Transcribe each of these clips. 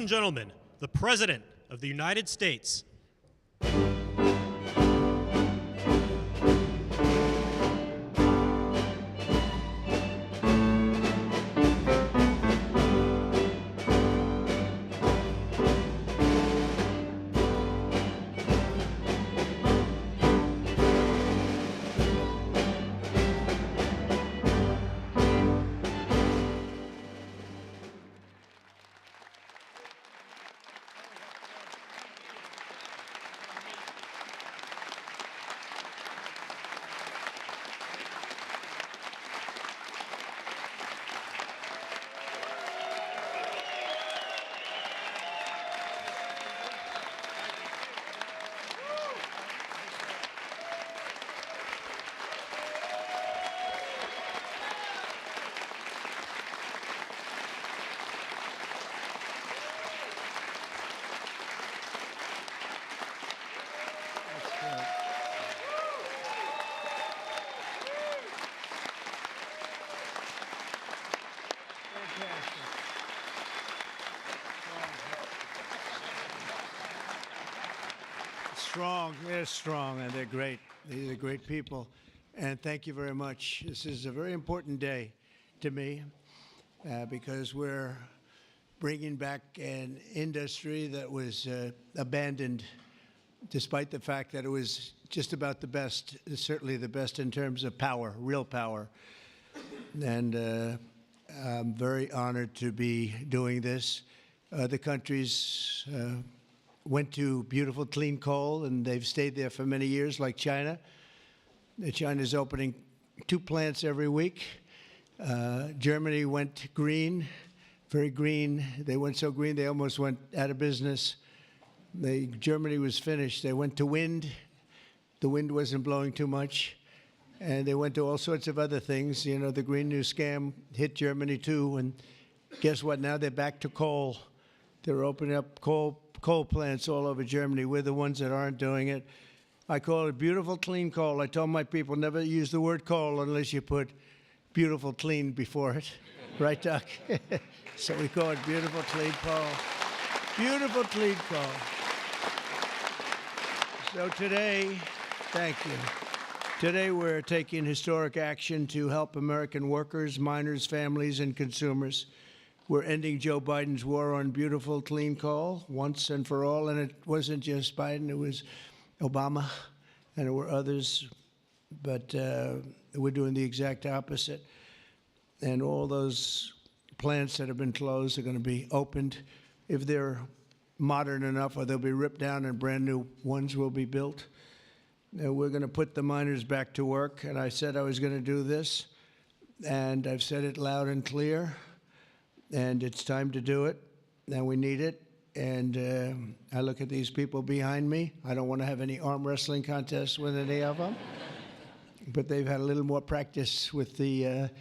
and gentlemen, the President of the United States. Strong, they're strong, and they're great. These are great people, and thank you very much. This is a very important day to me because we're bringing back an industry that was abandoned, despite the fact that it was just about the best, certainly the best in terms of power, real power. And I'm very honored to be doing this. Other countries went to beautiful, clean coal, and they've stayed there for many years, like China. China's opening 2 plants every week. Germany went green, very green. They went so green they almost went out of business. Germany was finished. They went to wind. The wind wasn't blowing too much. And they went to all sorts of other things. You know, the Green New Scam hit Germany too. And guess what? Now they're back to coal. They're opening up coal plants all over Germany. We're the ones that aren't doing it. I call it beautiful, clean coal. I told my people never use the word coal unless you put beautiful, clean before it. Right, Doc? So we call it beautiful, clean coal. Beautiful, clean coal. So today, thank you. Today we're taking historic action to help American workers, miners, families, and consumers. We're ending Joe Biden's war on beautiful, clean coal once and for all. And it wasn't just Biden, it was Obama, and there were others. But we're doing the exact opposite. And all those plants that have been closed are going to be opened. If they're modern enough, or they'll be ripped down and brand new ones will be built. We're going to put the miners back to work. And I said I was going to do this. And I've said it loud and clear. And it's time to do it, and we need it. And I look at these people behind me. I don't want to have any arm wrestling contests with any of them, but they've had a little more practice with the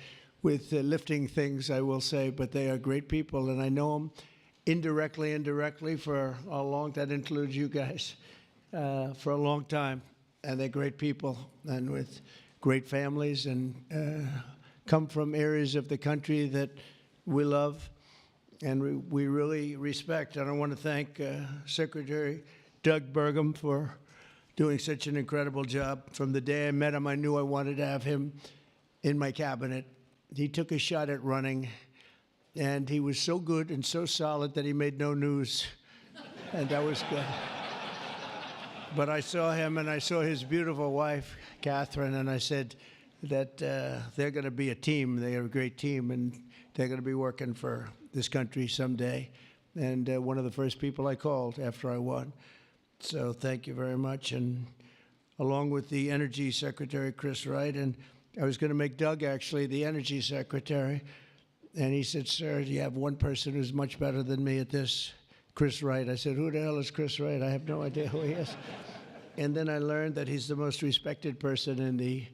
lifting things, I will say. But they are great people, and I know them indirectly for a long. That includes you guys for a long time, and they're great people, and with great families, and come from areas of the country that we love and we really respect. And I want to thank Secretary Doug Burgum for doing such an incredible job. From the day I met him, I knew I wanted to have him in my cabinet. He took a shot at running, and he was so good and so solid that he made no news, and that was good. But I saw him, and I saw his beautiful wife, Catherine, and I said that they're going to be a team. They are a great team, and they're going to be working for this country someday. And one of the first people I called after I won. So thank you very much. And along with the Energy Secretary, Chris Wright, and I was going to make Doug actually the Energy Secretary. And he said, sir, you have one person who's much better than me at this, Chris Wright. I said, who the hell is Chris Wright? I have no idea who he is. And then I learned that he's the most respected person in the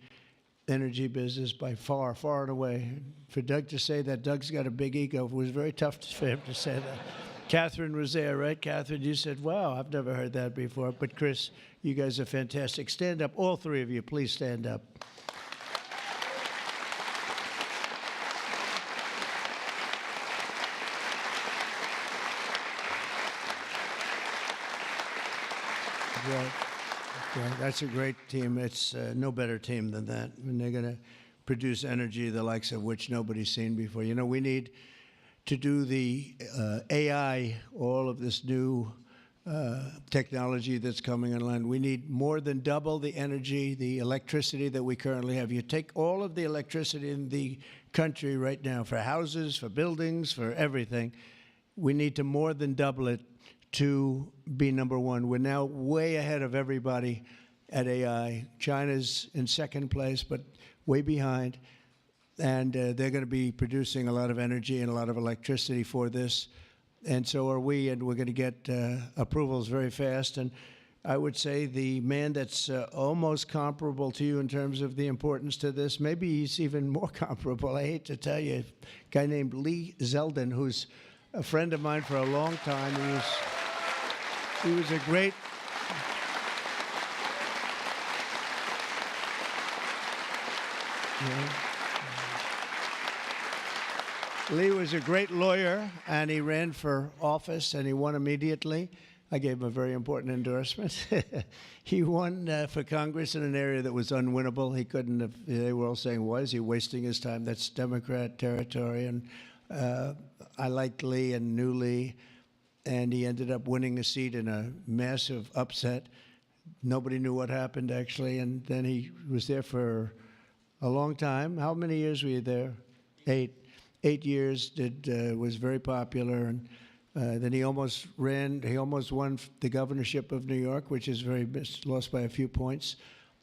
energy business by far, far and away. For Doug to say that Doug's got a big ego, it was very tough for him to say that. Catherine was there, right? Catherine, you said, wow, I've never heard that before. But Chris, you guys are fantastic. Stand up, all three of you, please stand up. Right. Okay, that's a great team. It's no better team than that. And they're going to produce energy the likes of which nobody's seen before. You know, we need to do the AI, all of this new technology that's coming online. We need more than double the energy, the electricity that we currently have. You take all of the electricity in the country right now for houses, for buildings, for everything. We need to more than double it to be number one. We're now way ahead of everybody at AI. China's in second place, but way behind. And they're going to be producing a lot of energy and a lot of electricity for this. And so are we, and we're going to get approvals very fast. And I would say the man that's almost comparable to you in terms of the importance to this, maybe he's even more comparable, I hate to tell you, a guy named Lee Zeldin, who's a friend of mine for a long time. He was a great... Yeah. Lee was a great lawyer, and he ran for office, and he won immediately. I gave him a very important endorsement. He won for Congress in an area that was unwinnable. He couldn't have, they were all saying, why is he wasting his time? That's Democrat territory. And I liked Lee and knew Lee, and he ended up winning a seat in a massive upset. Nobody knew what happened, actually, and then he was there for a long time. How many years were you there? 8 years. Was very popular, and then he almost ran. He almost won the governorship of New York, which is lost by a few points,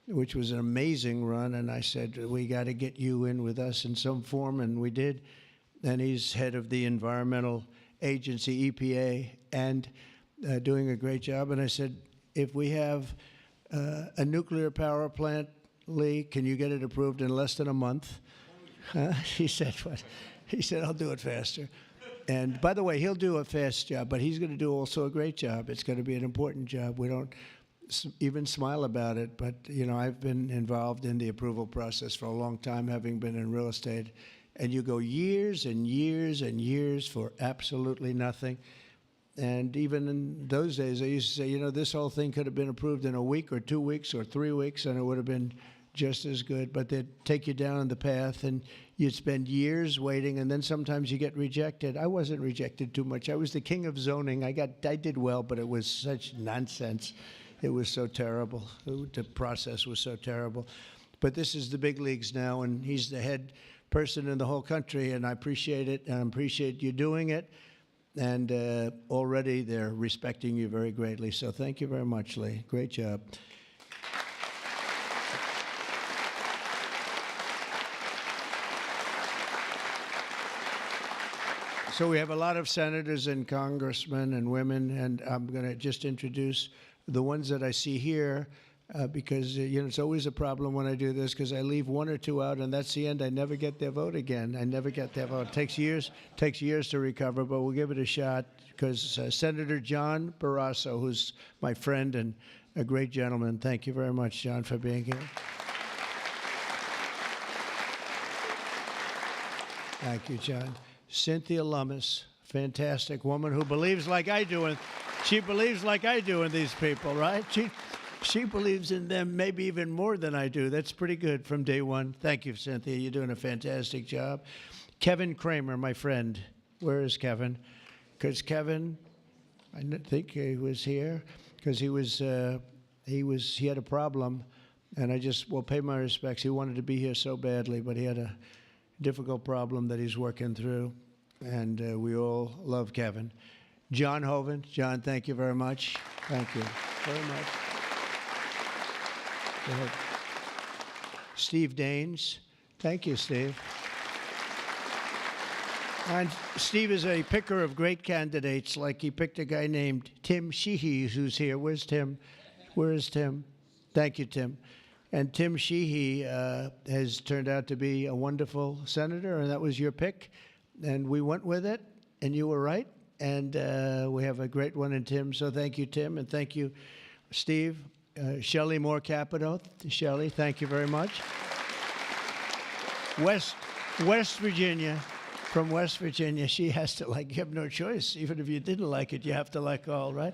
which was an amazing run. And I said, we got to get you in with us in some form, and we did. And he's head of the environmental agency, EPA, and doing a great job. And I said, if we have a nuclear power plant, Lee, can you get it approved in less than a month? He said, what? He said, I'll do it faster. And by the way, he'll do a fast job, but he's going to do also a great job. It's going to be an important job. We don't even smile about it, but you know, I've been involved in the approval process for a long time, having been in real estate, and you go years and years and years for absolutely nothing. And even in those days, I used to say, you know, this whole thing could have been approved in a week or 2 weeks or 3 weeks, and it would have been just as good. But they'd take you down the path, and you'd spend years waiting, and then sometimes you get rejected. I wasn't rejected too much. I was the king of zoning. I did well, but it was such nonsense. It was so terrible. The process was so terrible. But this is the big leagues now, and he's the head person in the whole country, and I appreciate it, and I appreciate you doing it. And already they're respecting you very greatly. So thank you very much, Lee. Great job. So we have a lot of senators and congressmen and women, and I'm going to just introduce the ones that I see here because you know, it's always a problem when I do this because I leave 1 or 2 out, and that's the end. I never get their vote again. I never get their vote. It takes years to recover, but we'll give it a shot because Senator John Barrasso, who's my friend and a great gentleman. Thank you very much, John, for being here. Thank you, John. Cynthia Lummis, fantastic woman who believes like I do, and she believes like I do in these people, right? She believes in them maybe even more than I do. That's pretty good from day one. Thank you, Cynthia. You're doing a fantastic job. Kevin Kramer, my friend. Where is Kevin? Because Kevin, I think he was here because he had a problem, and I just will pay my respects. He wanted to be here so badly, but he had a difficult problem that he's working through, and we all love Kevin. John Hoven. John, thank you very much. Thank you very much. Go ahead. Steve Daines. Thank you, Steve. And Steve is a picker of great candidates, like he picked a guy named Tim Sheehy, who's here. Where's Tim? Where is Tim? Thank you, Tim. And Tim Sheehy has turned out to be a wonderful senator, and that was your pick. And we went with it, and you were right. And we have a great one in Tim, so thank you, Tim, and thank you, Steve. Shelley Moore Capito. Shelley, thank you very much. West Virginia. From West Virginia, she has to like, you have no choice. Even if you didn't like it, you have to like all, right?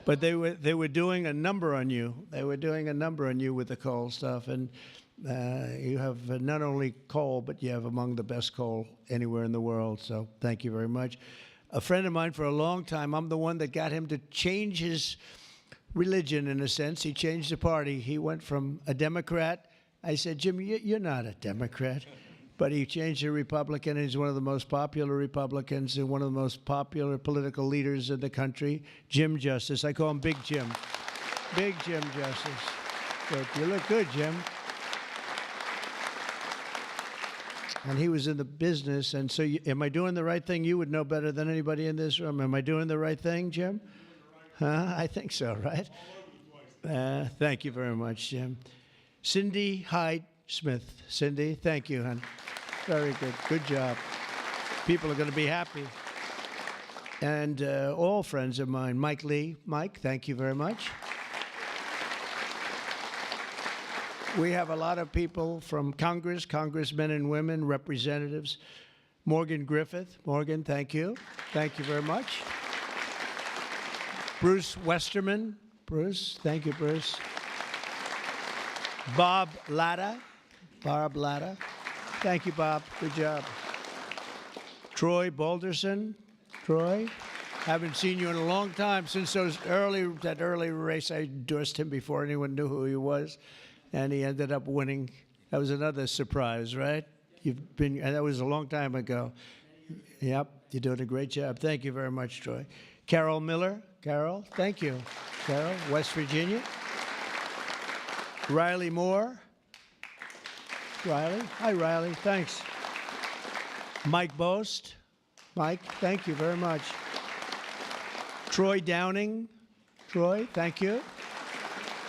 But they were doing a number on you. They were doing a number on you with the coal stuff, and you have not only coal, but you have among the best coal anywhere in the world. So thank you very much. A friend of mine for a long time, I'm the one that got him to change his religion in a sense. He changed the party. He went from a Democrat. I said, Jim, you're not a Democrat. But he changed to Republican. He's one of the most popular Republicans and one of the most popular political leaders in the country, Jim Justice. I call him Big Jim. Big Jim Justice. Good. You look good, Jim. And he was in the business, and so am I doing the right thing? You would know better than anybody in this room. Am I doing the right thing, Jim? Huh? I think so, right? Thank you very much, Jim. Cindy Hyde Smith. Cindy, thank you, hon. Very good. Good job. People are going to be happy. And all friends of mine. Mike Lee. Mike, thank you very much. We have a lot of people from Congress, congressmen and women, representatives. Morgan Griffith. Morgan, thank you. Thank you very much. Bruce Westerman. Bruce, thank you, Bruce. Bob Latta. Bob Latta. Thank you, Bob. Good job. Troy Balderson. Troy, haven't seen you in a long time. Since that early race, I endorsed him before anyone knew who he was. And he ended up winning. That was another surprise, right? That was a long time ago. Yep, you're doing a great job. Thank you very much, Troy. Carol Miller. Carol, thank you. Carol, West Virginia. Riley Moore. Riley. Hi, Riley. Thanks. Mike Boast. Mike, thank you very much. Troy Downing. Troy, thank you.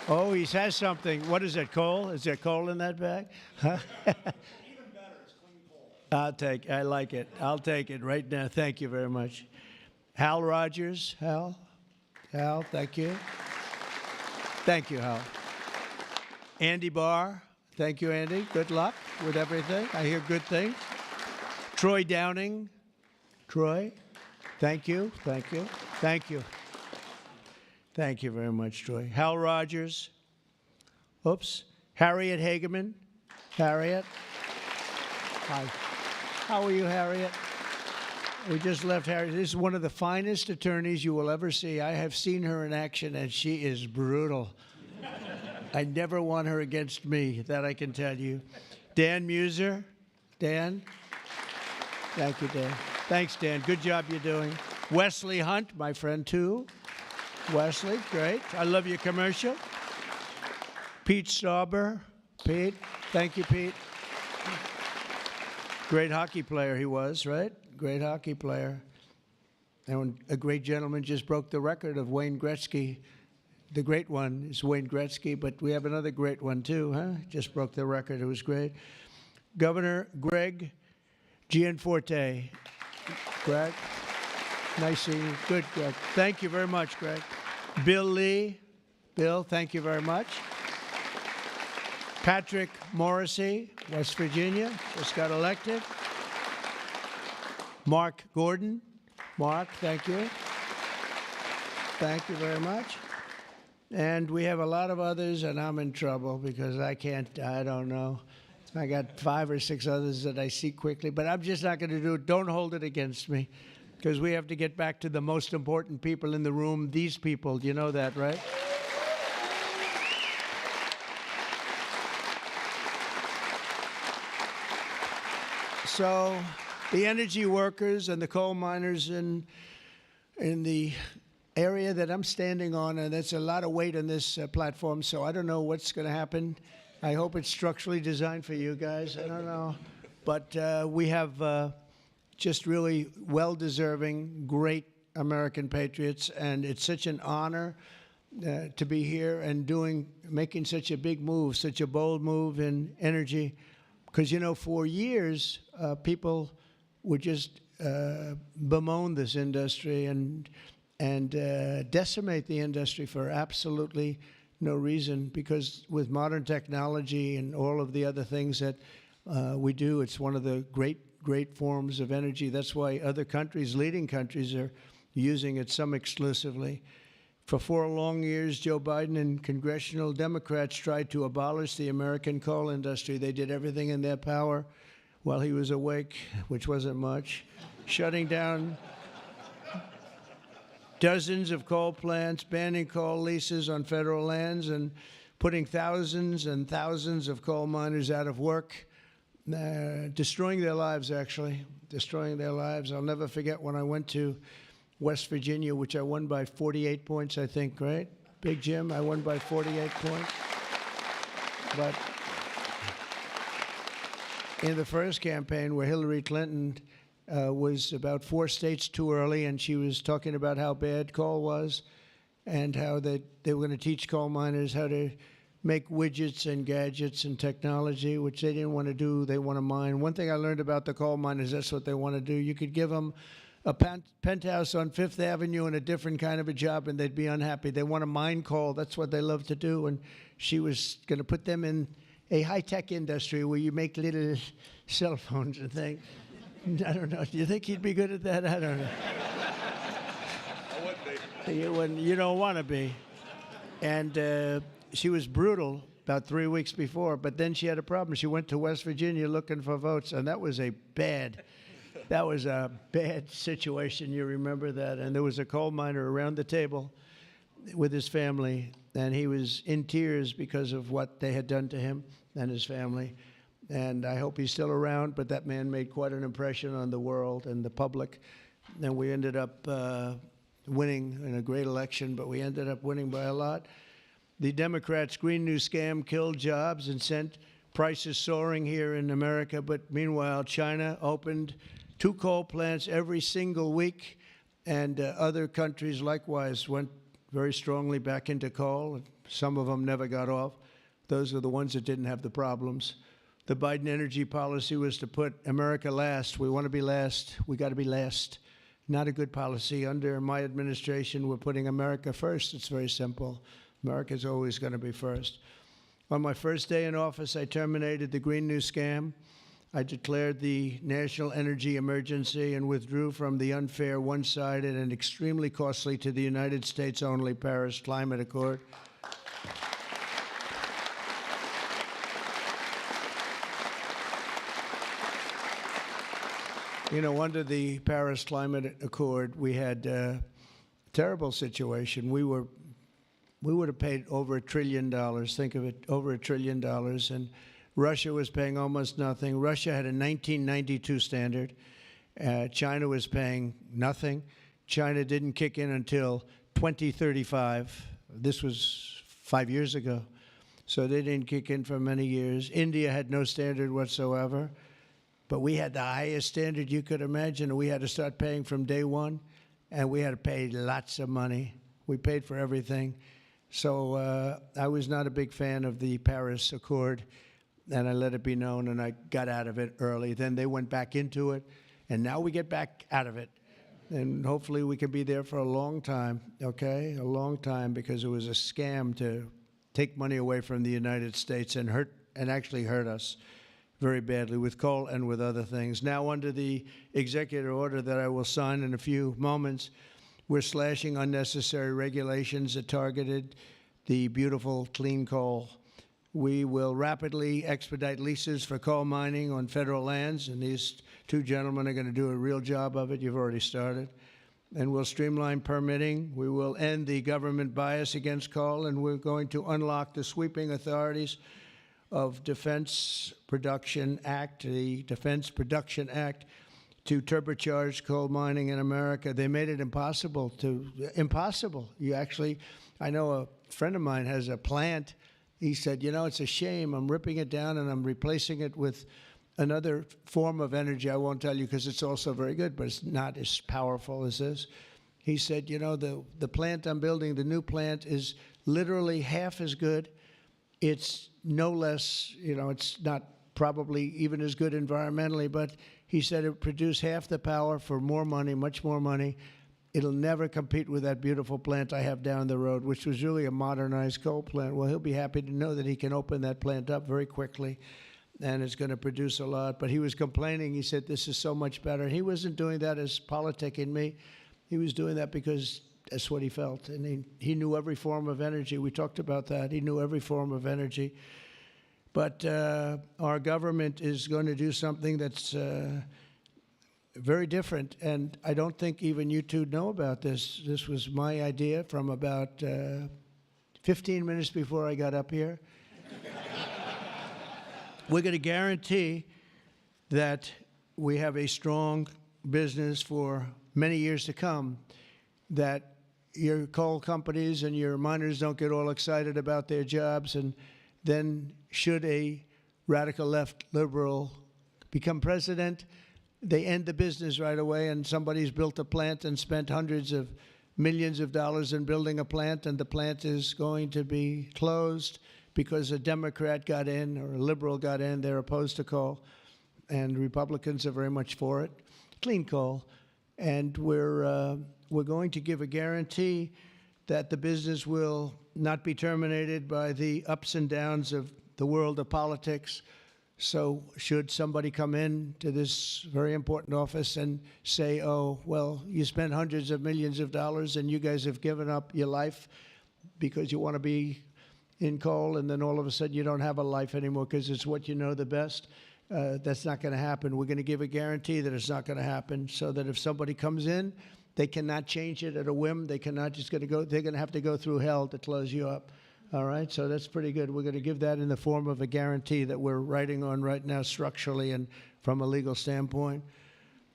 Oh, he has something. What is it, coal? Is there coal in that bag? Huh? Even better, it's clean coal. I like it. I'll take it right now. Thank you very much. Hal Rogers. Hal, thank you. Thank you, Hal. Andy Barr. Thank you, Andy. Good luck with everything. I hear good things. Troy Downing. Troy, thank you. Thank you. Thank you. Thank you very much, Troy. Hal Rogers. Oops. Harriet Hageman. Harriet. Hi. How are you, Harriet? We just left Harriet. This is one of the finest attorneys you will ever see. I have seen her in action, and she is brutal. I never want her against me, that I can tell you. Dan Muser. Dan. Thank you, Dan. Thanks, Dan. Good job you're doing. Wesley Hunt, my friend, too. Wesley, great. I love your commercial. Pete Stauber. Pete, thank you, Pete. Great hockey player he was, right? Great hockey player. And a great gentleman just broke the record of Wayne Gretzky. The great one is Wayne Gretzky, but we have another great one, too, huh? Just broke the record. It was great. Governor Greg Gianforte. Greg. Nice seeing you. Good, Greg. Thank you very much, Greg. Bill Lee. Bill, thank you very much. Patrick Morrissey, West Virginia, just got elected. Mark Gordon. Mark, thank you. Thank you very much. And we have a lot of others, and I'm in trouble because I don't know. I got 5 or 6 others that I see quickly, but I'm just not going to do it. Don't hold it against me. Because we have to get back to the most important people in the room, these people. You know that, right? So the energy workers and the coal miners in the area that I'm standing on, and that's a lot of weight on this platform, so I don't know what's going to happen. I hope it's structurally designed for you guys. I don't know. But we have just really well-deserving, great American patriots, and it's such an honor to be here and making such a big move, such a bold move in energy. Because, you know, for years, people would just bemoan this industry and decimate the industry for absolutely no reason, because with modern technology and all of the other things that we do, it's one of the great forms of energy. That's why other countries, leading countries, are using it, some exclusively. For 4 long years, Joe Biden and congressional Democrats tried to abolish the American coal industry. They did everything in their power while he was awake, which wasn't much, shutting down dozens of coal plants, banning coal leases on federal lands, and putting thousands and thousands of coal miners out of work, destroying their lives, actually, destroying their lives. I'll never forget when I went to West Virginia, which I won by 48 points, I think, right? Big Jim, I won by 48 points. But in the first campaign where Hillary Clinton was about 4 states too early, and she was talking about how bad coal was and how they were going to teach coal miners how to make widgets and gadgets and technology, which they didn't want to do. They want to mine. One thing I learned about the coal miners, that's what they want to do. You could give them a penthouse on Fifth Avenue and a different kind of a job, and they'd be unhappy. They want to mine coal. That's what they love to do. And she was going to put them in a high-tech industry where you make little cell phones and things. I don't know. Do you think he'd be good at that? I don't know. I would be. You wouldn't. You don't want to be. And she was brutal about 3 weeks before, but then she had a problem. She went to West Virginia looking for votes, and that was a bad situation. You remember that? And there was a coal miner around the table with his family, and he was in tears because of what they had done to him and his family. And I hope he's still around, but that man made quite an impression on the world and the public. And we ended up winning in a great election, but we ended up winning by a lot. The Democrats' Green New Scam killed jobs and sent prices soaring here in America. But meanwhile, China opened 2 coal plants every single week, and other countries likewise went very strongly back into coal. Some of them never got off. Those are the ones that didn't have the problems. The Biden energy policy was to put America last. We want to be last. We got to be last. Not a good policy. Under my administration, we're putting America first. It's very simple. America's always going to be first. On my first day in office, I terminated the Green New Scam. I declared the national energy emergency and withdrew from the unfair, one-sided, and extremely costly to the United States only Paris Climate Accord. You know, under the Paris Climate Accord, we had a terrible situation. We would have paid over $1 trillion. Think of it, over $1 trillion. And Russia was paying almost nothing. Russia had a 1992 standard. China was paying nothing. China didn't kick in until 2035. This was 5 years ago. So they didn't kick in for many years. India had no standard whatsoever. But we had the highest standard you could imagine, and we had to start paying from day one, and we had to pay lots of money. We paid for everything. So I was not a big fan of the Paris Accord, and I let it be known, and I got out of it early. Then they went back into it, and now we get back out of it. And hopefully we can be there for a long time, okay? A long time, because it was a scam to take money away from the United States and actually hurt us very badly with coal and with other things. Now, under the executive order that I will sign in a few moments, we're slashing unnecessary regulations that targeted the beautiful clean coal. We will rapidly expedite leases for coal mining on federal lands, and these 2 gentlemen are going to do a real job of it. You've already started. And we'll streamline permitting. We will end the government bias against coal, and we're going to unlock the sweeping authorities of Defense Production Act, the Defense Production Act, to turbocharge coal mining in America. They made it impossible. You actually, I know a friend of mine has a plant. He said, you know, it's a shame. I'm ripping it down and I'm replacing it with another form of energy. I won't tell you because it's also very good, but it's not as powerful as this. He said, you know, the plant I'm building, the new plant, is literally half as good. It's no less, you know, it's not probably even as good environmentally, but he said it produced half the power for more money, much more money. It'll never compete with that beautiful plant I have down the road, which was really a modernized coal plant. Well, he'll be happy to know that he can open that plant up very quickly, and it's going to produce a lot. But he was complaining. He said, this is so much better. He wasn't doing that as politicking me. He was doing that because That's what he felt. And he knew every form of energy. We talked about that. He knew every form of energy. But our government is going to do something that's very different. And I don't think even you two know about this. This was my idea from about 15 minutes before I got up here. We're going to guarantee that we have a strong business for many years to come, that your coal companies and your miners don't get all excited about their jobs, and then should a radical left liberal become president, they end the business right away, and somebody's built a plant and spent hundreds of millions of dollars in building a plant, and the plant is going to be closed because a Democrat got in or a liberal got in. They're opposed to coal, and Republicans are very much for it. Clean coal. And we're going to give a guarantee that the business will not be terminated by the ups and downs of the world of politics. So should somebody come in to this very important office and say, oh, well, you spent hundreds of millions of dollars and you guys have given up your life because you want to be in coal, and then all of a sudden you don't have a life anymore because it's what you know the best, that's not going to happen. We're going to give a guarantee that it's not going to happen, so that if somebody comes in, they cannot change it at a whim. They cannot just going to go, they're going to have to go through hell to close you up. All right, so that's pretty good. We're going to give that in the form of a guarantee that we're writing on right now structurally and from a legal standpoint.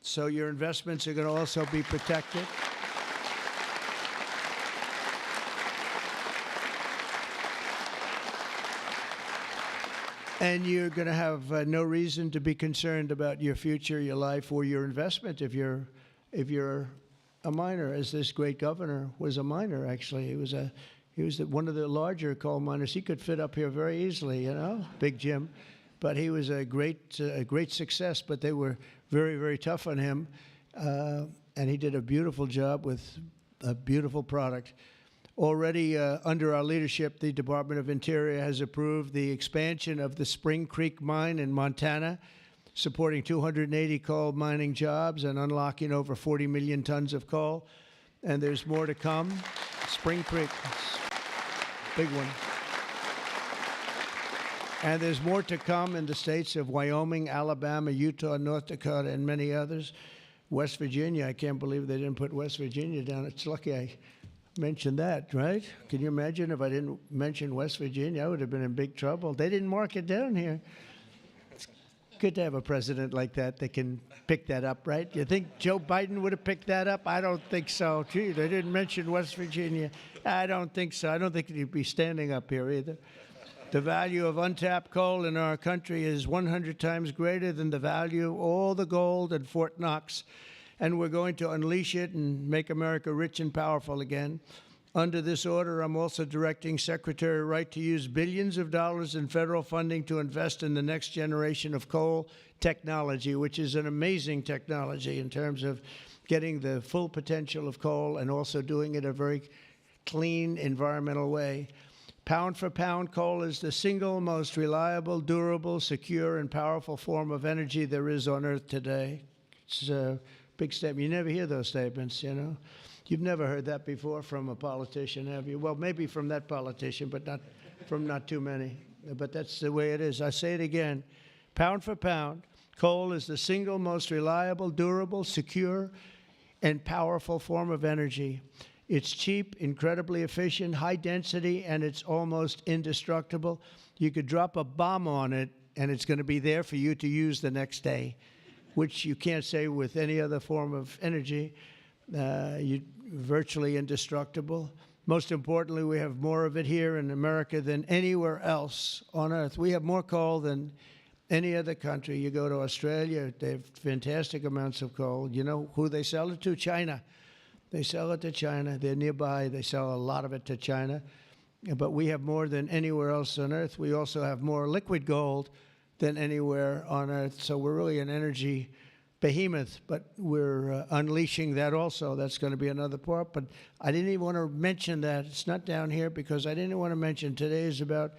So your investments are going to also be protected. And you're going to have no reason to be concerned about your future, your life, or your investment if you're a miner, as this great governor was a miner, actually. He was one of the larger coal miners. He could fit up here very easily, you know, Big Jim. But he was a great success, but they were very, very tough on him. And he did a beautiful job with a beautiful product. Already under our leadership, the Department of Interior has approved the expansion of the Spring Creek mine in Montana, supporting 280 coal mining jobs and unlocking over 40 million tons of coal. And there's more to come. Spring Creek, big one. And there's more to come in the states of Wyoming, Alabama, Utah, North Dakota, and many others. West Virginia, I can't believe they didn't put West Virginia down. It's lucky I mentioned that, right? Can you imagine if I didn't mention West Virginia? I would have been in big trouble. They didn't mark it down here. It's good to have a president like that that can pick that up, right? You think Joe Biden would have picked that up? I don't think so. Gee, they didn't mention West Virginia. I don't think so. I don't think he'd be standing up here either. The value of untapped coal in our country is 100 times greater than the value of all the gold at Fort Knox. And we're going to unleash it and make America rich and powerful again. Under this order, I'm also directing Secretary Wright to use billions of dollars in federal funding to invest in the next generation of coal technology, which is an amazing technology in terms of getting the full potential of coal and also doing it in a very clean, environmental way. Pound for pound, coal is the single most reliable, durable, secure, and powerful form of energy there is on Earth today. It's a big statement. You never hear those statements, you know. You've never heard that before from a politician, have you? Well, maybe from that politician, but not from not too many. But that's the way it is. I say it again. Pound for pound, coal is the single most reliable, durable, secure, and powerful form of energy. It's cheap, incredibly efficient, high density, and it's almost indestructible. You could drop a bomb on it, and it's going to be there for you to use the next day, which you can't say with any other form of energy. You're virtually indestructible. Most importantly, we have more of it here in America than anywhere else on Earth. We have more coal than any other country. You go to Australia, they have fantastic amounts of coal. You know who they sell it to? China. They sell it to China. They're nearby. They sell a lot of it to China. But we have more than anywhere else on Earth. We also have more liquid gold than anywhere on Earth. So we're really an energy behemoth, but we're unleashing that also. That's going to be another part. But I didn't even want to mention that. It's not down here because I didn't want to mention today is about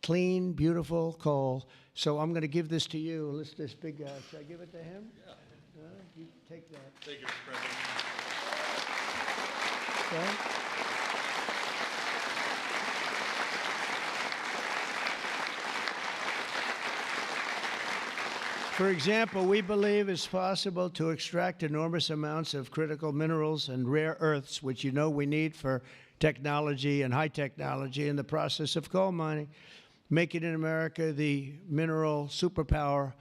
clean, beautiful coal. So I'm going to give this to you. This big guy. Should I give it to him? Yeah. You take that. Thank you, Mr. President. right? For example, we believe it's possible to extract enormous amounts of critical minerals and rare earths, which you know we need for technology and high technology in the process of coal mining, making in America the mineral superpower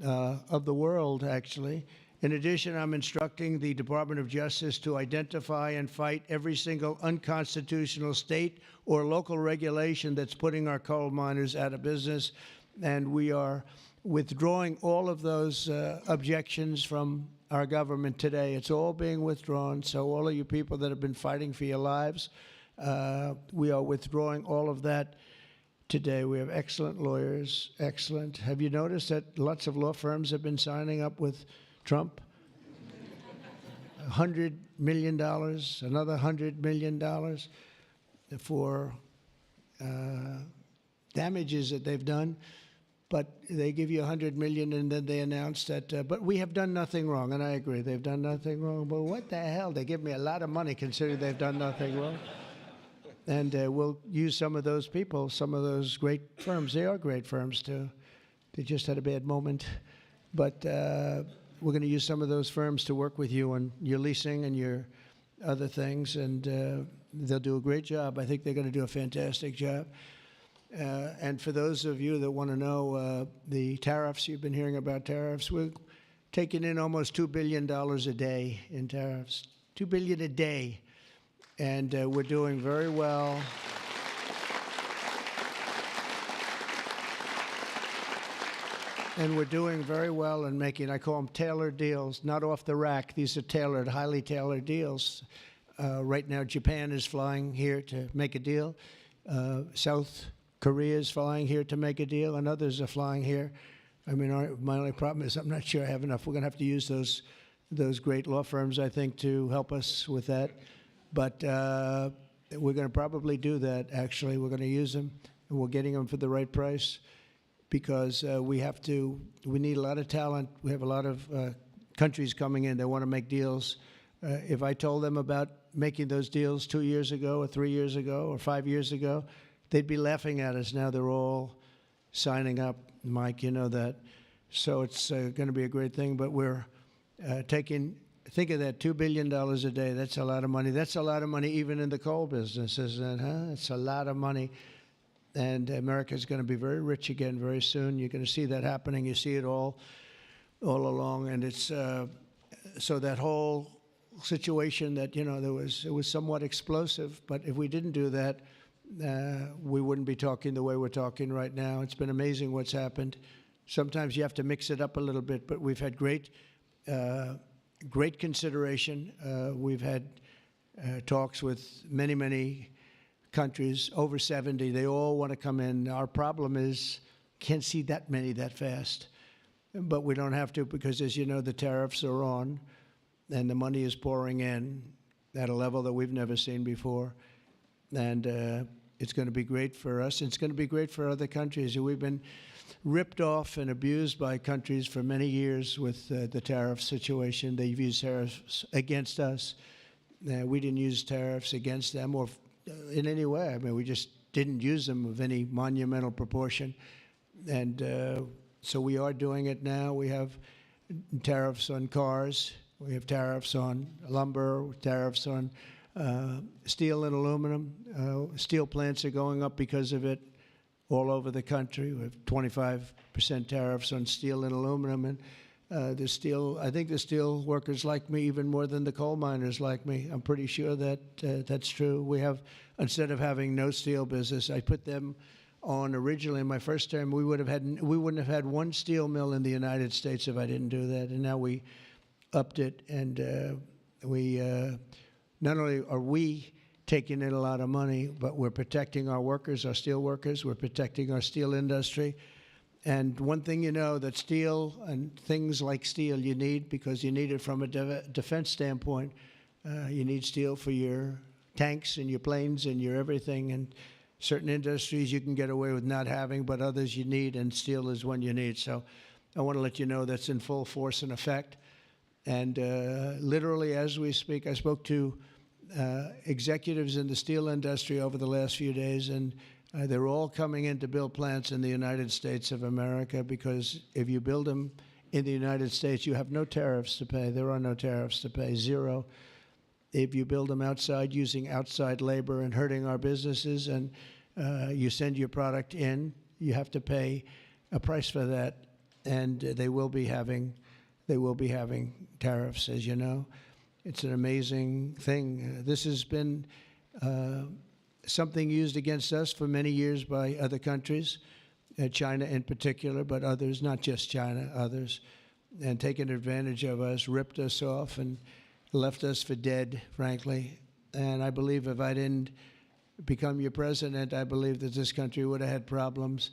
of the world, actually. In addition, I'm instructing the Department of Justice to identify and fight every single unconstitutional state or local regulation that's putting our coal miners out of business. And we are withdrawing all of those objections from our government today. It's all being withdrawn. So all of you people that have been fighting for your lives, we are withdrawing all of that today. We have excellent lawyers, excellent. Have you noticed that lots of law firms have been signing up with Trump? $100 million, another $100 million for damages that they've done. But they give you $100 million and then they announce that, but we have done nothing wrong. And I agree, they've done nothing wrong. But what the hell? They give me a lot of money considering they've done nothing wrong. And we'll use some of those people, some of those great firms. They are great firms, too. They just had a bad moment. But we're going to use some of those firms to work with you on your leasing and your other things. And they'll do a great job. I think they're going to do a fantastic job. And for those of you that want to know the tariffs, you've been hearing about tariffs, we're taking in almost $2 billion a day in tariffs. $2 billion a day. And we're doing very well. And we're doing very well in making, I call them tailored deals, not off the rack. These are tailored, highly tailored deals. Right now, Japan is flying here to make a deal. South Korea is flying here to make a deal, and others are flying here. I mean, my only problem is I'm not sure I have enough. We're going to have to use those great law firms, I think, to help us with that. But we're going to probably do that, actually. We're going to use them, and we're getting them for the right price because we need a lot of talent. We have a lot of countries coming in. They want to make deals. If I told them about making those deals 2 years ago or 3 years ago or 5 years ago, they'd be laughing at us. Now they're all signing up. Mike, you know that. So it's going to be a great thing. But we're think of that, $2 billion a day. That's a lot of money. That's a lot of money even in the coal business, isn't it? Huh? It's a lot of money. And America's going to be very rich again very soon. You're going to see that happening. You see it all along. And it's so that whole situation that, you know, it was somewhat explosive. But if we didn't do that, we wouldn't be talking the way we're talking right now. It's been amazing what's happened. Sometimes you have to mix it up a little bit, but we've had great consideration. We've had talks with many, many countries, over 70. They all want to come in. Our problem is can't see that many that fast. But we don't have to because, as you know, the tariffs are on and the money is pouring in at a level that we've never seen before. And it's going to be great for us. It's going to be great for other countries. We've been ripped off and abused by countries for many years with the tariff situation. They've used tariffs against us. We didn't use tariffs against them or in any way. I mean, we just didn't use them of any monumental proportion. And so we are doing it now. We have tariffs on cars. We have tariffs on lumber, tariffs on steel and aluminum. Steel plants are going up because of it all over the country. We have 25% tariffs on steel and aluminum. And I think the steel workers like me even more than the coal miners like me. I'm pretty sure that that's true. We have, instead of having no steel business, I put them on originally in my first term. We wouldn't have had one steel mill in the United States if I didn't do that. And now we upped it, and we not only are we taking in a lot of money, but we're protecting our workers, our steel workers. We're protecting our steel industry. And one thing you know, that steel and things like steel you need, because you need it from a defense standpoint. You need steel for your tanks and your planes and your everything. And certain industries you can get away with not having, but others you need, and steel is one you need. So I want to let you know that's in full force and effect. And literally as we speak, I spoke to executives in the steel industry over the last few days, and they're all coming in to build plants in the United States of America, because if you build them in the United States, you have no tariffs to pay. There are no tariffs to pay, zero. If you build them outside using outside labor and hurting our businesses, and you send your product in, you have to pay a price for that, and they will be having tariffs, as you know. It's an amazing thing. This has been something used against us for many years by other countries, China in particular, but others, not just China, others, and taken advantage of us, ripped us off, and left us for dead, frankly. And I believe if I didn't become your president, I believe that this country would have had problems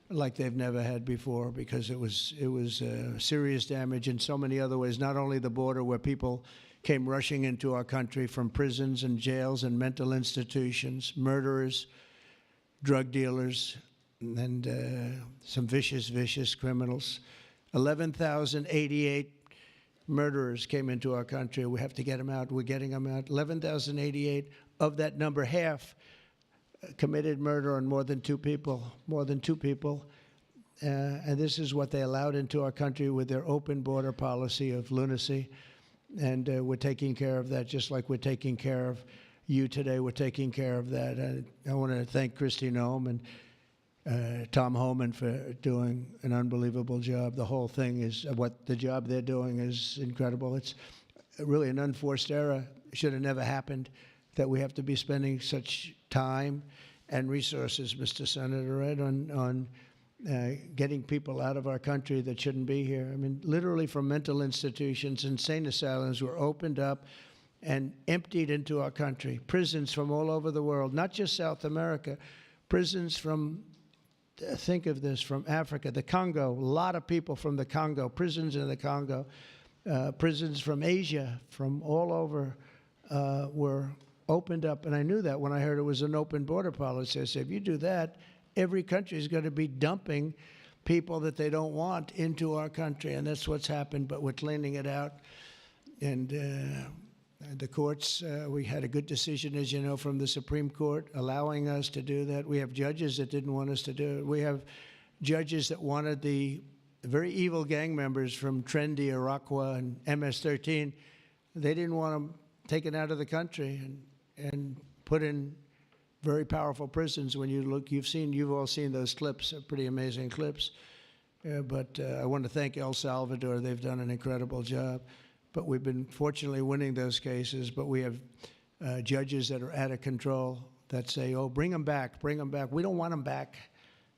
like they've never had before, because it was serious damage in so many other ways, not only the border, where people came rushing into our country from prisons and jails and mental institutions, murderers, drug dealers, and some vicious, vicious criminals. 11,088 murderers came into our country. We have to get them out. We're getting them out. 11,088. Of that number, half committed murder on more than two people, and this is what they allowed into our country with their open border policy of lunacy. And we're taking care of that, just like we're taking care of you today. We're taking care of that. I want to thank Kristi Noem and Tom Homan for doing an unbelievable job. The whole thing is, the job they're doing is incredible. It's really an unforced error. It should have never happened, that we have to be spending such time and resources, Mr. Senator, right, on getting people out of our country that shouldn't be here. I mean, literally from mental institutions, insane asylums were opened up and emptied into our country. Prisons from all over the world, not just South America, prisons from, think of this, from Africa, the Congo, a lot of people from the Congo, prisons in the Congo, prisons from Asia, from all over, were opened up. And I knew that when I heard it was an open border policy. I said, if you do that, every country is going to be dumping people that they don't want into our country, and that's what's happened, but we're cleaning it out. And the courts, we had a good decision, as you know, from the Supreme Court, allowing us to do that. We have judges that didn't want us to do it. We have judges that wanted the very evil gang members from Trendy, Iroquois, and MS-13. They didn't want them taken out of the country and put in very powerful prisons. When you look, you've all seen those clips, pretty amazing clips. But I want to thank El Salvador. They've done an incredible job. But we've been fortunately winning those cases. But we have judges that are out of control that say, oh, bring them back, bring them back. We don't want them back.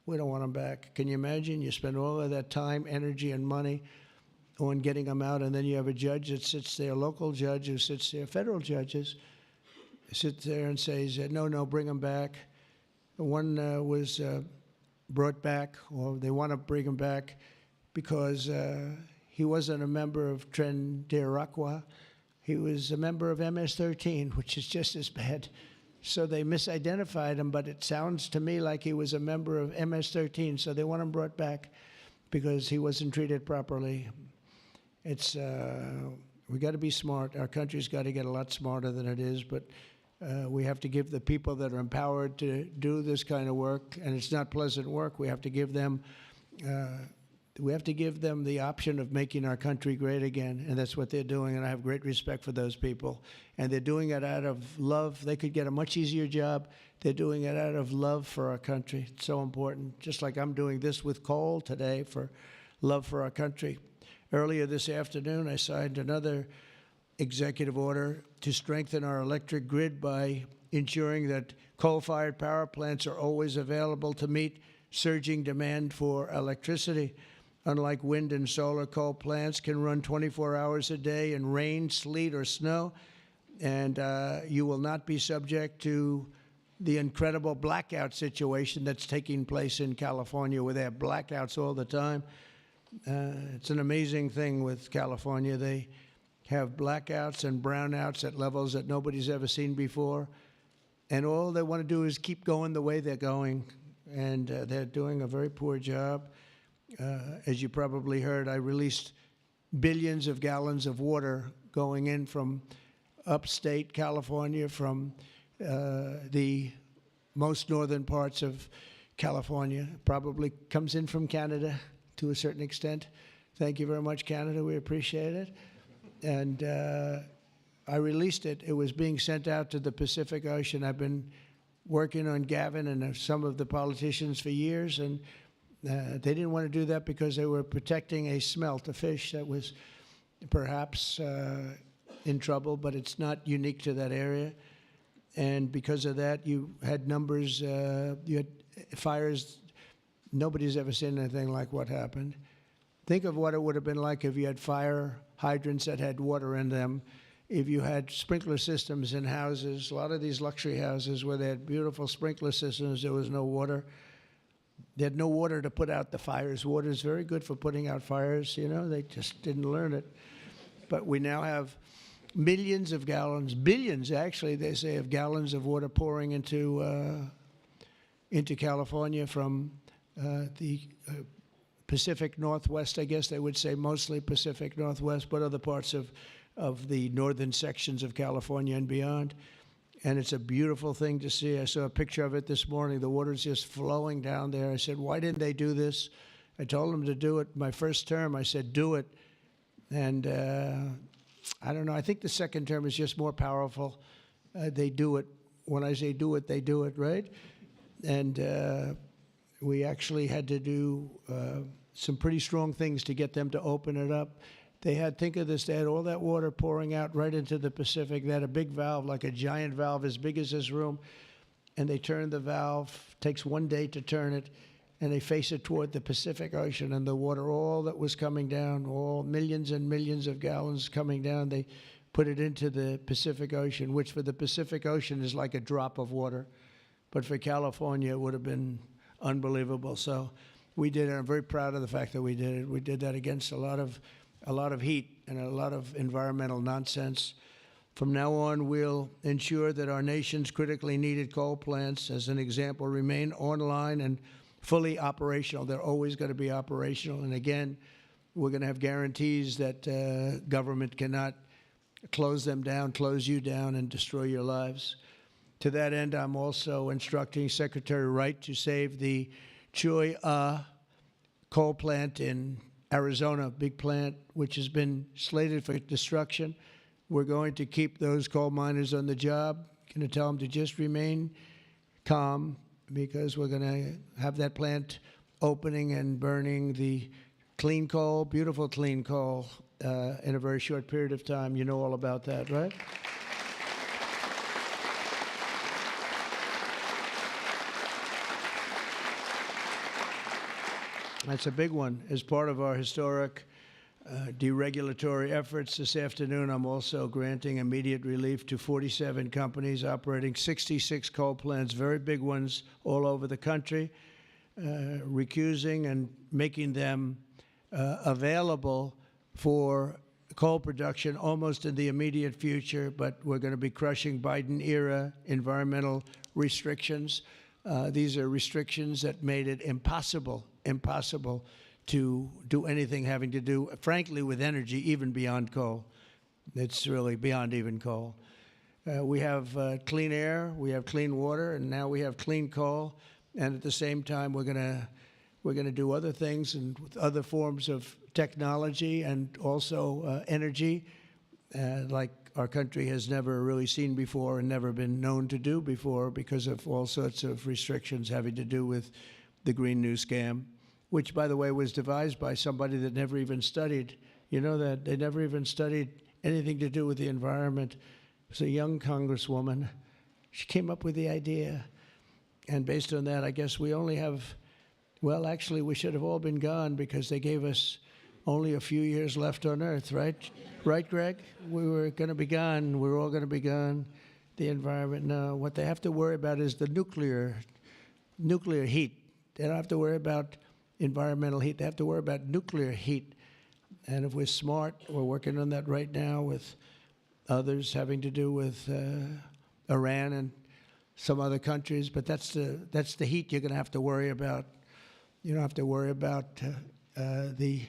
We don't want them back. Can you imagine? You spend all of that time, energy, and money on getting them out, and then you have a judge that sits there, a local judge who sits there, federal judges, sit there and says, no, bring them back. One was brought back, or they want to bring him back because he wasn't a member of Tren de Iroquois. He was a member of MS-13, which is just as bad. So they misidentified him, but it sounds to me like he was a member of MS-13, so they want him brought back because he wasn't treated properly. It's we got to be smart. Our country's got to get a lot smarter than it is, but we have to give the people that are empowered to do this kind of work, and it's not pleasant work. We have to give them the option of making our country great again, and that's what they're doing, and I have great respect for those people. And they're doing it out of love. They could get a much easier job. They're doing it out of love for our country. It's so important, just like I'm doing this with coal today for love for our country. Earlier this afternoon, I signed another executive order to strengthen our electric grid by ensuring that coal-fired power plants are always available to meet surging demand for electricity. Unlike wind and solar, coal plants can run 24 hours a day in rain, sleet, or snow, and you will not be subject to the incredible blackout situation that's taking place in California, where they have blackouts all the time. It's an amazing thing with California. They have blackouts and brownouts at levels that nobody's ever seen before. And all they want to do is keep going the way they're going. And they're doing a very poor job. As you probably heard, I released billions of gallons of water going in from upstate California, from the most northern parts of California. Probably comes in from Canada to a certain extent. Thank you very much, Canada. We appreciate it. And I released it. It was being sent out to the Pacific Ocean. I've been working on Gavin and some of the politicians for years, and they didn't want to do that because they were protecting a smelt, a fish that was perhaps in trouble, but it's not unique to that area. And because of that, you had numbers, you had fires. Nobody's ever seen anything like what happened. Think of what it would have been like if you had fire hydrants that had water in them, if you had sprinkler systems in houses. A lot of these luxury houses where they had beautiful sprinkler systems, there was no water. They had no water to put out the fires. Water is very good for putting out fires, you know. They just didn't learn it. But we now have millions of gallons, billions actually, they say, of gallons of water pouring into California from the Pacific Northwest, I guess they would say, mostly Pacific Northwest, but other parts of the northern sections of California and beyond. And it's a beautiful thing to see. I saw a picture of it this morning. The water's just flowing down there. I said, why didn't they do this? I told them to do it. My first term, I said, do it. And I don't know. I think the second term is just more powerful. They do it. When I say do it, they do it, right? And we actually had to do some pretty strong things to get them to open it up. They had, think of this, they had all that water pouring out right into the Pacific. They had a big valve, like a giant valve as big as this room, and they turned the valve. Takes 1 day to turn it, and they face it toward the Pacific Ocean, and the water, all that was coming down, all millions and millions of gallons coming down, they put it into the Pacific Ocean, which for the Pacific Ocean is like a drop of water. But for California, it would have been unbelievable. So we did it. I'm very proud of the fact that we did it. We did that against a lot of heat and a lot of environmental nonsense. From now on, we'll ensure that our nation's critically needed coal plants, as an example, remain online and fully operational. They're always going to be operational. And again, we're going to have guarantees that government cannot close them down, close you down, and destroy your lives. To that end, I'm also instructing Secretary Wright to save the Cholla coal plant in Arizona, big plant, which has been slated for destruction. We're going to keep those coal miners on the job. Going to tell them to just remain calm, because we're going to have that plant opening and burning the clean coal, beautiful clean coal, in a very short period of time. You know all about that, right? That's a big one. As part of our historic deregulatory efforts this afternoon, I'm also granting immediate relief to 47 companies operating 66 coal plants, very big ones all over the country, recusing and making them available for coal production almost in the immediate future. But we're going to be crushing Biden-era environmental restrictions. These are restrictions that made it impossible to do anything having to do, frankly, with energy, even beyond coal. It's really beyond even coal. We have clean air, we have clean water, and now we have clean coal. And at the same time, we're gonna do other things and with other forms of technology and also energy, like our country has never really seen before and never been known to do before, because of all sorts of restrictions having to do with the Green New Scam, which, by the way, was devised by somebody that never even studied. You know that? They never even studied anything to do with the environment. It was a young congresswoman. She came up with the idea. And based on that, I guess we only have, well, actually, we should have all been gone, because they gave us only a few years left on Earth, right? Right, Greg? We were going to be gone. We're all going to be gone. The environment, no. What they have to worry about is the nuclear heat. They don't have to worry about environmental heat. They have to worry about nuclear heat. And if we're smart, we're working on that right now with others having to do with Iran and some other countries. But that's the heat you're going to have to worry about. You don't have to worry about the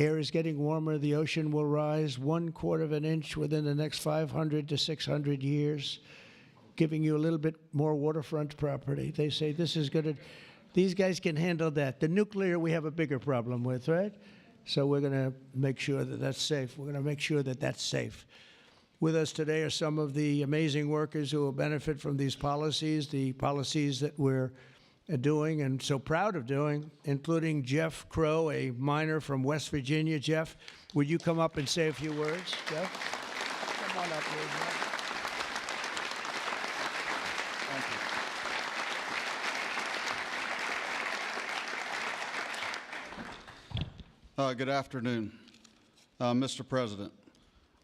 Air is getting warmer. The ocean will rise 1/4 of an inch within the next 500 to 600 years, giving you a little bit more waterfront property. They say this is going to, these guys can handle that. The nuclear we have a bigger problem with, right? So we're going to make sure that that's safe. We're going to make sure that that's safe. With us today are some of the amazing workers who will benefit from these policies, the policies that we're doing and so proud of doing, including Jeff Crow, a miner from West Virginia. Jeff, would you come up and say a few words? Jeff, come on up here, Jeff. Thank you. Good afternoon, Mr. President.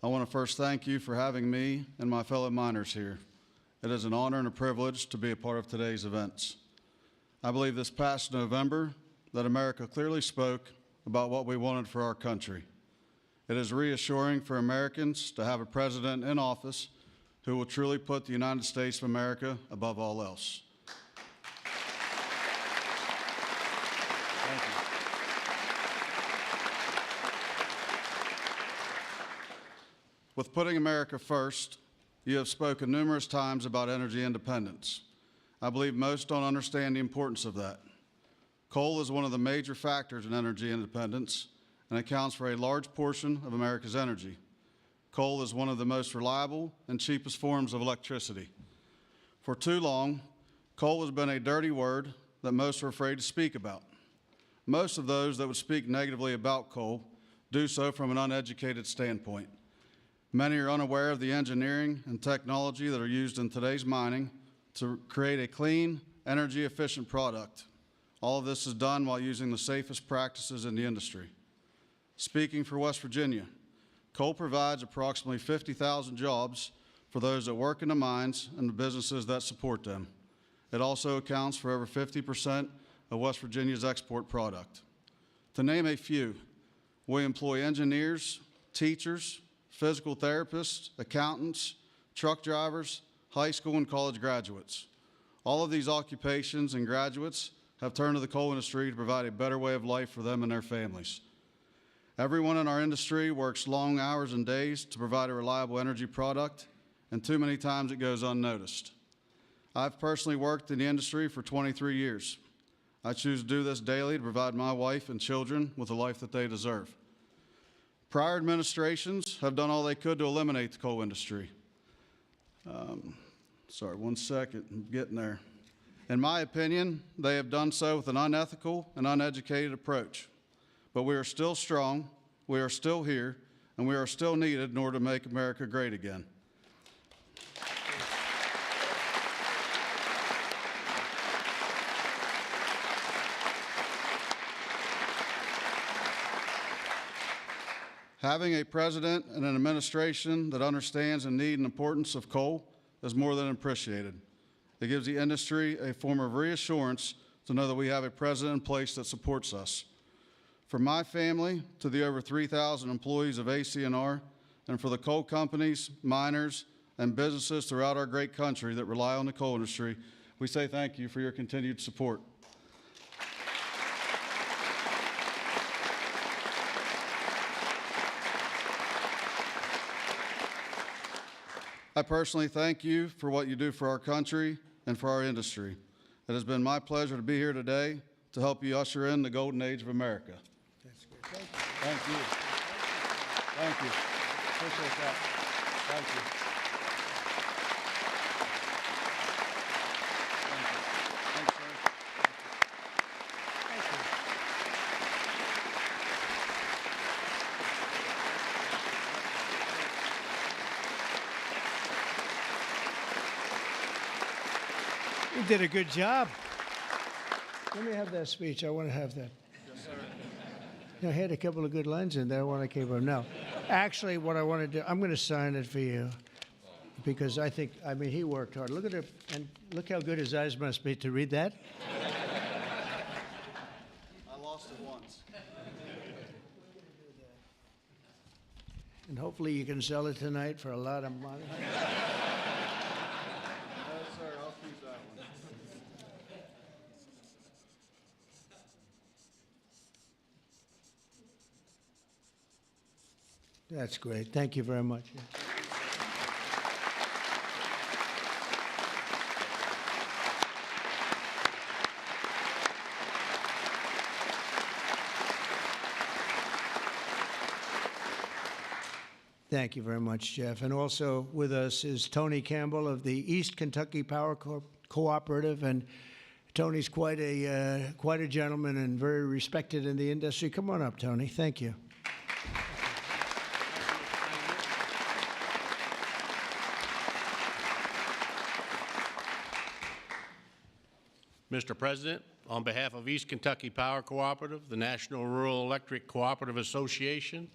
I want to first thank you for having me and my fellow miners here. It is an honor and a privilege to be a part of today's events. I believe this past November that America clearly spoke about what we wanted for our country. It is reassuring for Americans to have a president in office who will truly put the United States of America above all else. Thank you. With putting America first, you have spoken numerous times about energy independence. I believe most don't understand the importance of that. Coal is one of the major factors in energy independence and accounts for a large portion of America's energy. Coal is one of the most reliable and cheapest forms of electricity. For too long, coal has been a dirty word that most are afraid to speak about. Most of those that would speak negatively about coal do so from an uneducated standpoint. Many are unaware of the engineering and technology that are used in today's mining to create a clean, energy-efficient product. All of this is done while using the safest practices in the industry. Speaking for West Virginia, coal provides approximately 50,000 jobs for those that work in the mines and the businesses that support them. It also accounts for over 50% of West Virginia's export product. To name a few, we employ engineers, teachers, physical therapists, accountants, truck drivers, high school and college graduates. All of these occupations and graduates have turned to the coal industry to provide a better way of life for them and their families. Everyone in our industry works long hours and days to provide a reliable energy product, and too many times it goes unnoticed. I've personally worked in the industry for 23 years. I choose to do this daily to provide my wife and children with the life that they deserve. Prior administrations have done all they could to eliminate the coal industry. Sorry, one second, I'm getting there. In my opinion, they have done so with an unethical and uneducated approach. But we are still strong, we are still here, and we are still needed in order to make America great again. Having a president and an administration that understands the need and importance of coal is more than appreciated. It gives the industry a form of reassurance to know that we have a president in place that supports us. From my family to the over 3,000 employees of ACNR, and for the coal companies, miners, and businesses throughout our great country that rely on the coal industry, we say thank you for your continued support. I personally thank you for what you do for our country and for our industry. It has been my pleasure to be here today to help you usher in the golden age of America. That's good. Thank you. Thank you. Thank you. Appreciate that. Thank you. Thanks, sir. Thank you. You did a good job. Let me have that speech. I want to have that. Yes, sir. I had a couple of good lines in there when I came up. No, actually, what I want to do, I'm going to sign it for you because I mean, he worked hard. Look at it, and look how good his eyes must be to read that. I lost it once. And hopefully you can sell it tonight for a lot of money. Yes, sir. I'll keep that one. That's great. Thank you very much. Thank you very much, Jeff. And also with us is Tony Campbell of the East Kentucky Power Cooperative. And Tony's quite a gentleman and very respected in the industry. Come on up, Tony. Thank you. Mr. President, on behalf of East Kentucky Power Cooperative, the National Rural Electric Cooperative Association,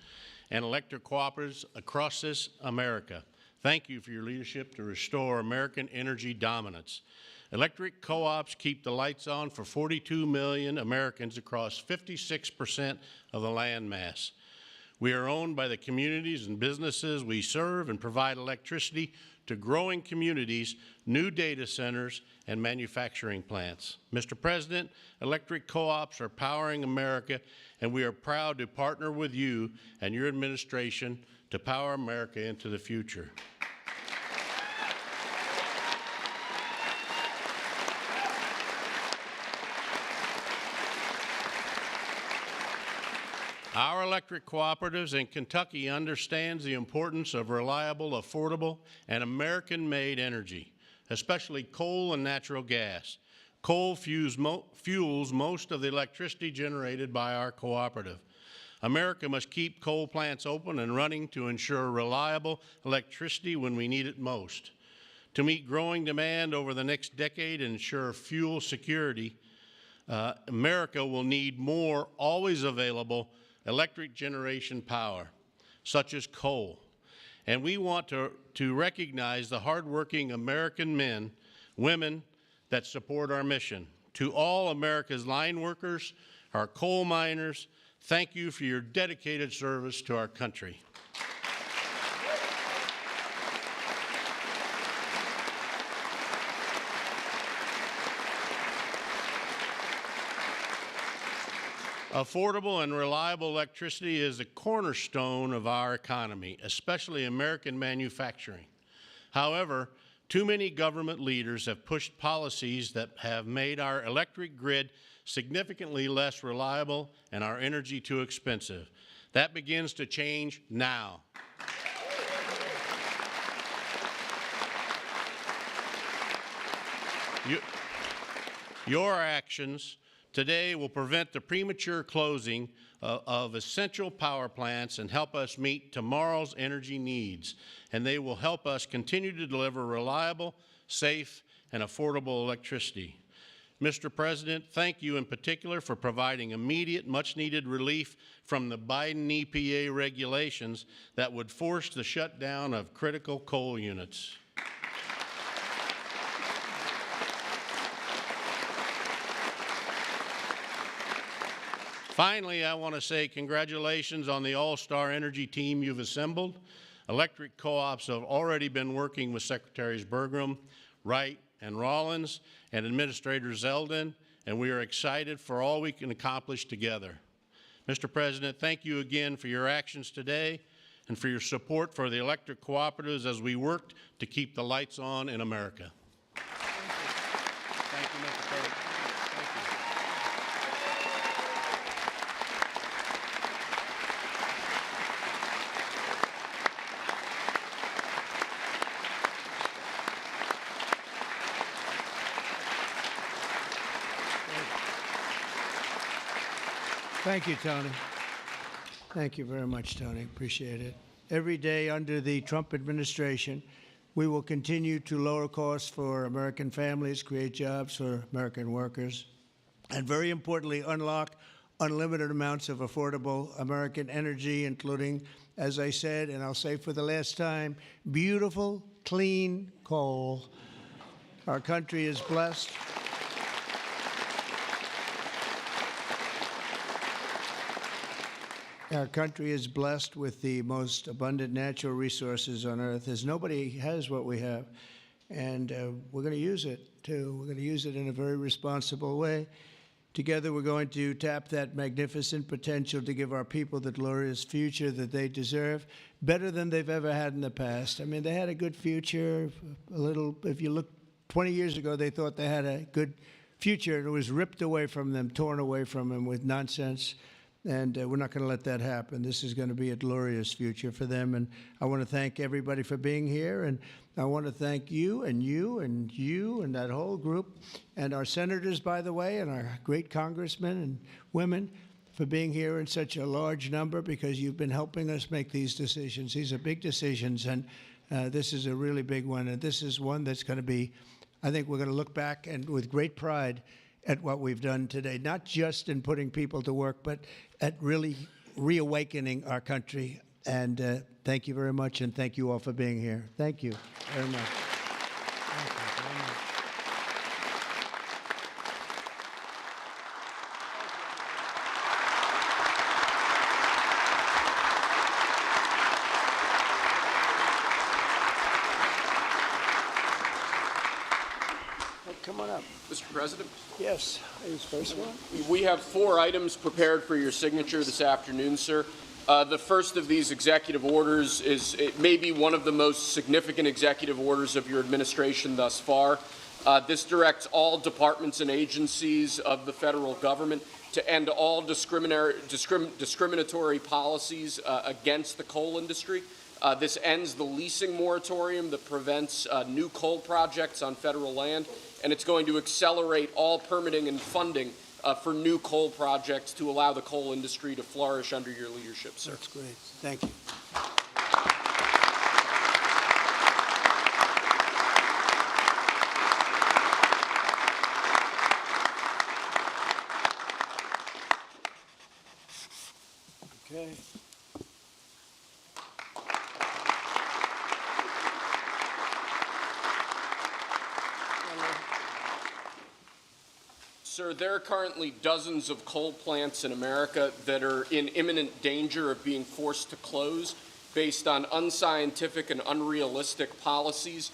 and electric cooperatives across this America, thank you for your leadership to restore American energy dominance. Electric co-ops keep the lights on for 42 million Americans across 56% of the land mass. We are owned by the communities and businesses we serve and provide electricity to growing communities, new data centers, and manufacturing plants. Mr. President, electric co-ops are powering America, and we are proud to partner with you and your administration to power America into the future. Our electric cooperatives in Kentucky understands the importance of reliable, affordable, and American-made energy, especially coal and natural gas. Coal fuels most of the electricity generated by our cooperative. America must keep coal plants open and running to ensure reliable electricity when we need it most. To meet growing demand over the next decade and ensure fuel security, America will need more always available electric generation power, such as coal. And we want to recognize the hardworking American men, women that support our mission. To all America's line workers, our coal miners, thank you for your dedicated service to our country. Affordable and reliable electricity is a cornerstone of our economy, especially American manufacturing. However, too many government leaders have pushed policies that have made our electric grid significantly less reliable and our energy too expensive. That begins to change now. Your actions today will prevent the premature closing of essential power plants and help us meet tomorrow's energy needs. And they will help us continue to deliver reliable, safe, and affordable electricity. Mr. President, thank you in particular for providing immediate, much-needed relief from the Biden EPA regulations that would force the shutdown of critical coal units. Finally, I want to say congratulations on the all-star energy team you've assembled. Electric co-ops have already been working with Secretaries Burgum, Wright, and Rollins, and Administrator Zeldin, and we are excited for all we can accomplish together. Mr. President, thank you again for your actions today and for your support for the electric cooperatives as we work to keep the lights on in America. Thank you, Mr. President. Thank you, Tony. Thank you very much, Tony. Appreciate it. Every day under the Trump administration, we will continue to lower costs for American families, create jobs for American workers, and very importantly, unlock unlimited amounts of affordable American energy, including, as I said, and I'll say for the last time, beautiful, clean coal. Our country is blessed. Our country is blessed with the most abundant natural resources on earth, as nobody has what we have. And we're going to use it, too. We're going to use it in a very responsible way. Together, we're going to tap that magnificent potential to give our people the glorious future that they deserve, better than they've ever had in the past. I mean, they had a good future. A little, if you look 20 years ago, they thought they had a good future, and it was ripped away from them, torn away from them with nonsense. And we're not going to let that happen. This is going to be a glorious future for them. And I want to thank everybody for being here. And I want to thank you and you and you and that whole group and our senators, by the way, and our great congressmen and women for being here in such a large number, because you've been helping us make these decisions. These are big decisions, and this is a really big one. And this is one that's going to be, I think we're going to look back and with great pride at what we've done today, not just in putting people to work, but at really reawakening our country. And thank you very much, and thank you all for being here. Thank you very much. Thank you very much. Come on up. Mr. President, Yes, who's first one? we have 4 items prepared for your signature this afternoon, sir. The first of these executive orders it may be one of the most significant executive orders of your administration thus far. This directs all departments and agencies of the federal government to end all discriminatory policies against the coal industry. This ends the leasing moratorium that prevents new coal projects on federal land, and it's going to accelerate all permitting and funding for new coal projects to allow the coal industry to flourish under your leadership, sir. That's great. Thank you. Okay. Sir, there are currently dozens of coal plants in America that are in imminent danger of being forced to close based on unscientific and unrealistic policies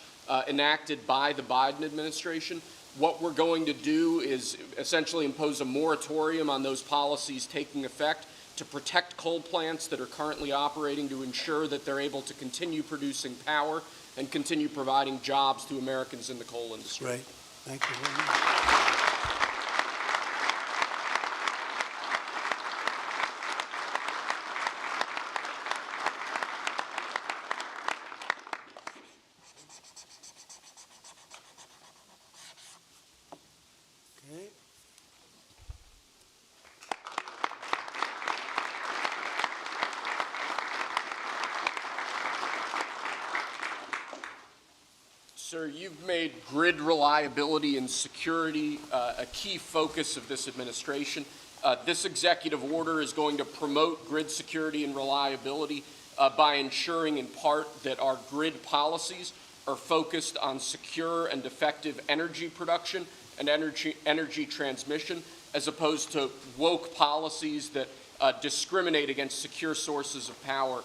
enacted by the Biden administration. What we're going to do is essentially impose a moratorium on those policies taking effect to protect coal plants that are currently operating, to ensure that they're able to continue producing power and continue providing jobs to Americans in the coal industry. Great. Thank you very much. Okay. Sir, you've made grid reliability and security a key focus of this administration. This executive order is going to promote grid security and reliability by ensuring in part that our grid policies are focused on secure and effective energy production and energy transmission, as opposed to woke policies that discriminate against secure sources of power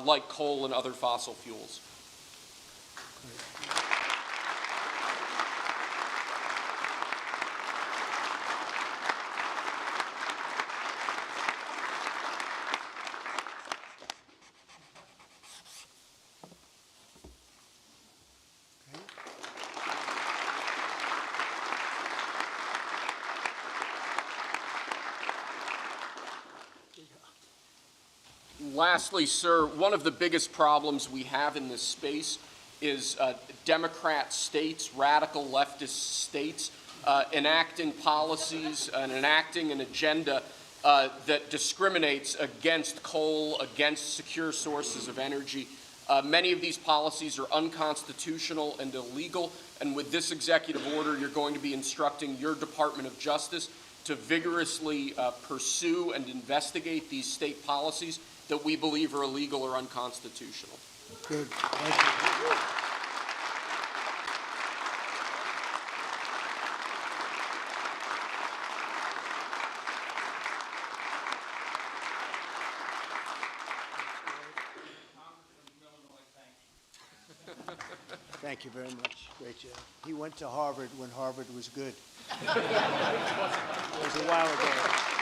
like coal and other fossil fuels. Lastly, sir, one of the biggest problems we have in this space is Democrat states, radical leftist states, enacting policies and enacting an agenda that discriminates against coal, against secure sources of energy. Many of these policies are unconstitutional and illegal, and with this executive order, you're going to be instructing your Department of Justice to vigorously pursue and investigate these state policies that we believe are illegal or unconstitutional. Good. Thank you. Thank you very much. Great job. He went to Harvard when Harvard was good. It was a while ago.